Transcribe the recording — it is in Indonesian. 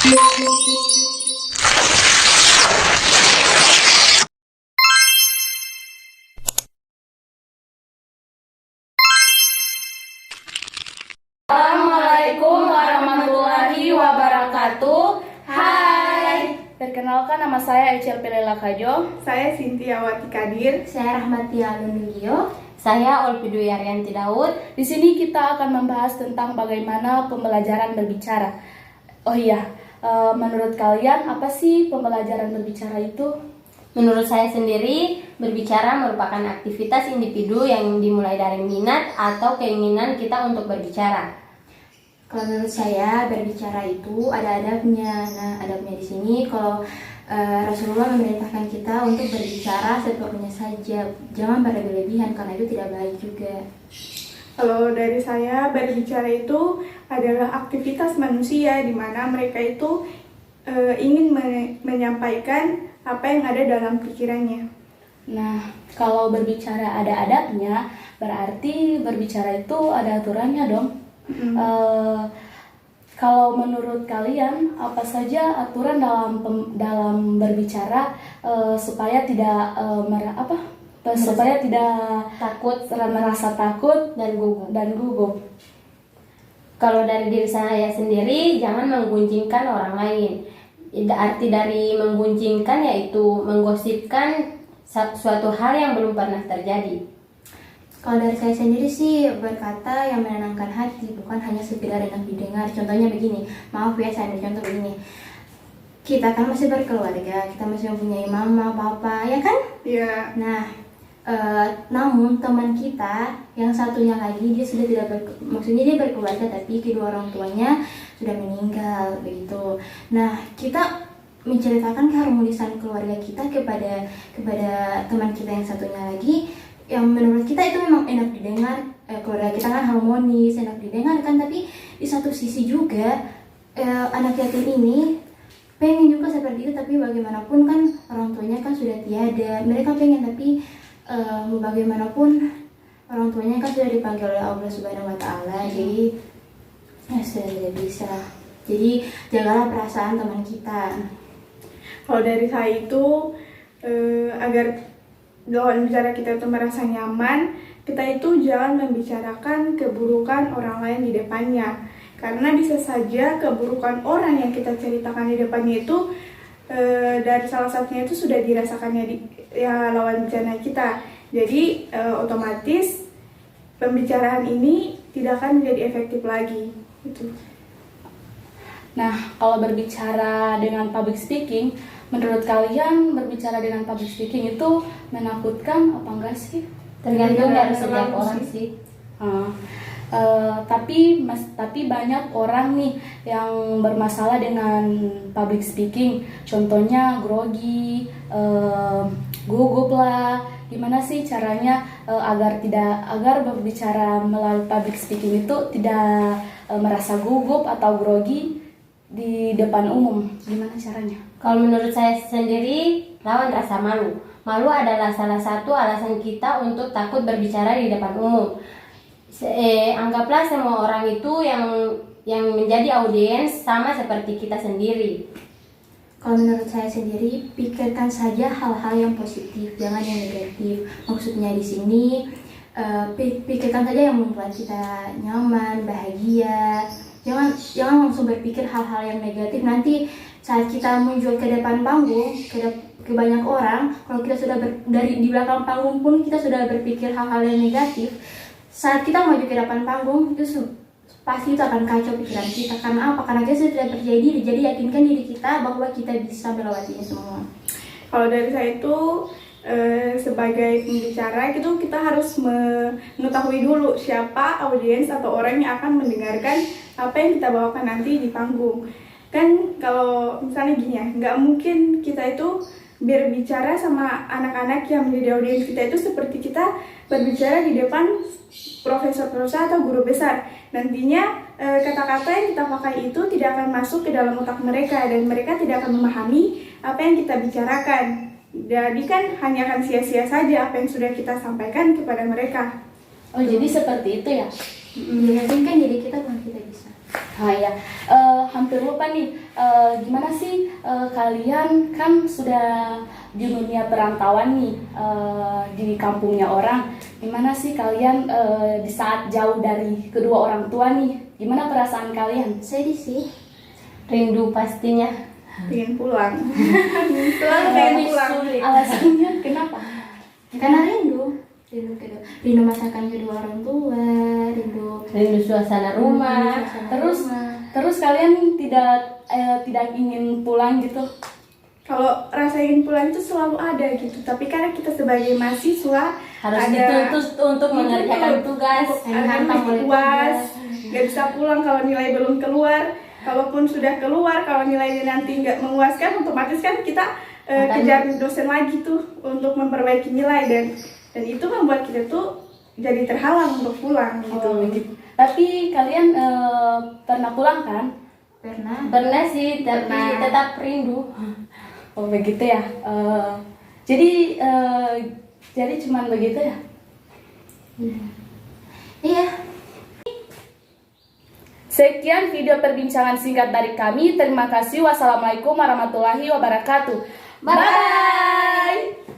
Assalamualaikum warahmatullahi wabarakatuh. Hai. Perkenalkan, nama saya Echel Pelela Kajo. Saya Sintiawati Kadir. Saya Rahmatia Alunugio. Saya Olpidu Yaryanti Daud. Di sini kita akan membahas tentang bagaimana pembelajaran berbicara. Oh iya, menurut kalian apa sih pembelajaran berbicara itu? Menurut saya sendiri, berbicara merupakan aktivitas individu yang dimulai dari minat atau keinginan kita untuk berbicara. Kalau menurut saya, berbicara itu ada adabnya. Nah, adabnya di sini kalau Rasulullah memerintahkan kita untuk berbicara seperlunya saja, jangan berlebihan karena itu tidak baik juga. Kalau dari saya, berbicara itu adalah aktivitas manusia di mana mereka itu ingin menyampaikan apa yang ada dalam pikirannya. Nah, kalau berbicara ada adabnya, berarti berbicara itu ada aturannya dong. Kalau menurut kalian, apa saja aturan dalam berbicara supaya tidak supaya tidak merasa takut dan gugup? Kalau dari diri saya sendiri, jangan menggunjingkan orang lain. Arti dari menggunjingkan yaitu menggosipkan suatu hal yang belum pernah terjadi. Kalau dari saya sendiri sih, berkata yang menenangkan hati, bukan hanya sekedar enak didengar. Contohnya begini, maaf ya saya ambil contoh begini. Kita kan masih berkeluarga, kita masih mempunyai mama, papa, ya kan? Iya. Nah, namun teman kita yang satunya lagi, dia sudah tidak maksudnya dia berkeluarga tapi kedua orang tuanya sudah meninggal begitu. Nah, kita menceritakan keharmonisan keluarga kita kepada teman kita yang satunya lagi, yang menurut kita itu memang enak didengar. Keluarga kita kan harmonis, enak didengar kan, tapi di satu sisi juga anak yatim ini pengen juga seperti itu, tapi bagaimanapun kan orang tuanya kan sudah tiada. Mereka pengen, tapi bagaimanapun orang tuanya kan sudah dipanggil oleh Allah Subhanahu wa Ta'ala, jadi ya sudah tidak bisa. Jadi jagalah perasaan teman kita. Kalau dari saya itu agar lawan bicara kita itu merasa nyaman, kita itu jangan membicarakan keburukan orang lain di depannya. Karena bisa saja keburukan orang yang kita ceritakan di depannya itu dari salah satunya itu sudah dirasakannya lawan bicara kita. Jadi otomatis pembicaraan ini tidak akan menjadi efektif lagi. Gitu. Nah, kalau berbicara dengan public speaking, menurut kalian berbicara dengan public speaking itu menakutkan apa enggak sih? Tergantung dari setiap orang sih. Tapi banyak orang nih yang bermasalah dengan public speaking. Contohnya grogi, gugup lah. Gimana sih caranya agar berbicara melalui public speaking itu tidak merasa gugup atau grogi di depan umum? Gimana caranya? Kalau menurut saya sendiri, lawan rasa malu. Malu adalah salah satu alasan kita untuk takut berbicara di depan umum. Anggaplah semua orang itu yang menjadi audiens sama seperti kita sendiri. Kalau menurut saya sendiri, pikirkan saja hal-hal yang positif, jangan yang negatif. Maksudnya di sini, pikirkan saja yang membuat kita nyaman, bahagia. Jangan langsung berpikir hal-hal yang negatif. Nanti saat kita muncul ke depan panggung, ke banyak orang, kalau kita sudah di belakang panggung pun kita sudah berpikir hal-hal yang negatif, saat kita maju ke depan panggung itu pasti itu akan kacau pikiran kita. Karena apa? Karena kita sudah terjadi. Jadi yakinkan diri kita bahwa kita bisa melewatinya semua. Kalau dari saya itu sebagai pembicara itu kita harus mengetahui dulu siapa audiens atau orang yang akan mendengarkan apa yang kita bawakan nanti di panggung. Kan kalau misalnya gini ya, nggak mungkin kita itu berbicara sama anak-anak yang menjadi audiens kita itu seperti kita berbicara di depan profesor-profesor atau guru besar. Nantinya kata-kata yang kita pakai itu tidak akan masuk ke dalam otak mereka dan mereka tidak akan memahami apa yang kita bicarakan. Jadi kan hanya akan sia-sia saja apa yang sudah kita sampaikan kepada mereka. Oh, jadi seperti itu ya? Yakinkan diri kita bahwa kita bisa. Oh ya, hampir lupa nih. Gimana sih kalian kan sudah di dunia perantauan nih, di kampungnya orang. Gimana sih kalian di saat jauh dari kedua orang tua nih? Gimana perasaan kalian? Sedih sih. Rindu pastinya. Pengen pulang. Selalu pengen pulang. Alasannya kenapa? Karena rindu masakan kedua orang tua, Rindu suasana rumah. Terus kalian tidak ingin pulang gitu? Kalau rasa ingin pulang itu selalu ada gitu, tapi karena kita sebagai mahasiswa Harus dituntut untuk mengerjakan tugas. ada UAS, nggak bisa pulang kalau nilai belum keluar. Kalaupun sudah keluar, kalau nilainya nanti nggak memuaskan, otomatis kan kita kejar dosen lagi tuh untuk memperbaiki nilai, dan itu membuat kita tuh jadi terhalang untuk pulang gitu. Oh, gitu. Tapi kalian pernah pulang kan? Pernah sih, tapi Pernah. tetap rindu. Oh begitu ya. Jadi cuman begitu ya. Iya. Sekian video perbincangan singkat dari kami. Terima kasih. Wassalamualaikum warahmatullahi wabarakatuh. Bye.